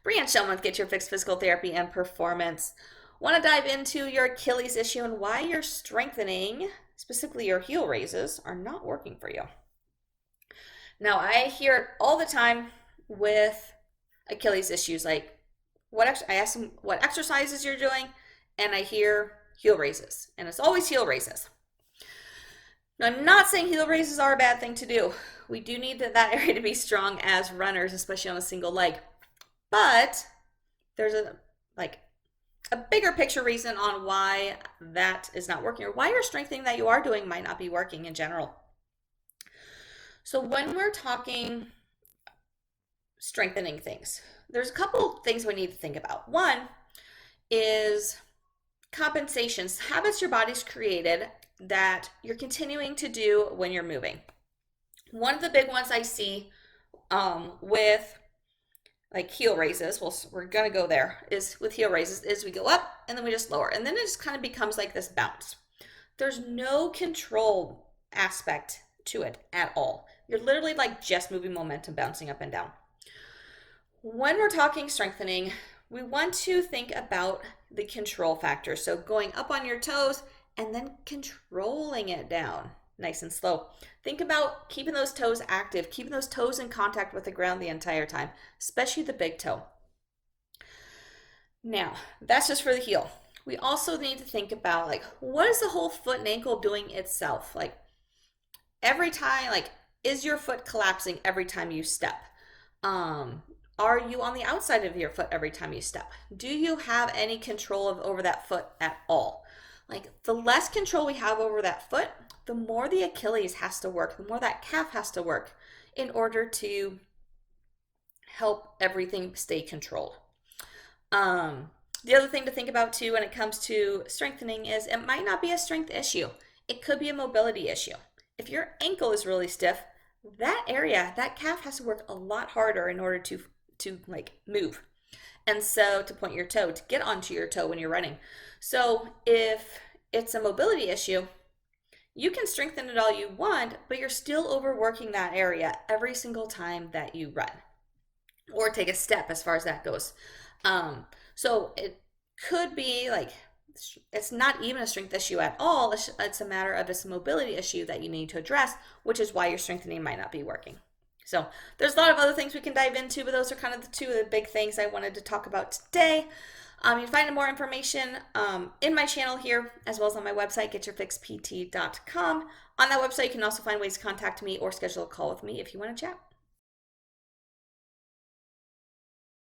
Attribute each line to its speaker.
Speaker 1: Brianne Shulman with Get Your Fix Physical Therapy and Performance. Want to dive into your Achilles issue and why your strengthening, specifically your heel raises, are not working for you. Now, I hear it all the time with Achilles issues. Like, I ask them what exercises you're doing, and I hear heel raises, and it's always heel raises. Now, I'm not saying heel raises are a bad thing to do. We do need that area to be strong as runners, especially on a single leg. But there's a bigger picture reason on why that is not working, or why your strengthening that you are doing might not be working in general. So when we're talking strengthening things, there's a couple things we need to think about. One is compensations, habits your body's created that you're continuing to do when you're moving. One of the big ones I see with like heel raises, well, we're gonna go there, is with heel raises is we go up and then we just lower, and then it just kind of becomes like this bounce. There's no control aspect to it at all. You're literally like just moving momentum, bouncing up and down. When we're talking strengthening, we want to think about the control factor. So going up on your toes and then controlling it down nice and slow. Think about keeping those toes active, keeping those toes in contact with the ground the entire time, especially the big toe. Now, that's just for the heel. We also need to think about like, what is the whole foot and ankle doing itself? Like every time, like, is your foot collapsing every time you step? Are you on the outside of your foot every time you step? Do you have any control over that foot at all? Like the less control we have over that foot, the more the Achilles has to work, the more that calf has to work in order to help everything stay controlled. The other thing to think about too when it comes to strengthening is it might not be a strength issue. It could be a mobility issue. If your ankle is really stiff, that area, that calf has to work a lot harder in order to like move. And so to point your toe, to get onto your toe when you're running. So if it's a mobility issue, you can strengthen it all you want, but you're still overworking that area every single time that you run or take a step as far as that goes. So it could be like, it's not even a strength issue at all. It's a matter of a mobility issue that you need to address, which is why your strengthening might not be working. So there's a lot of other things we can dive into, but those are kind of the two of the big things I wanted to talk about today. You can find more information in my channel here, as well as on my website, getyourfixpt.com. On that website, you can also find ways to contact me or schedule a call with me if you want to chat.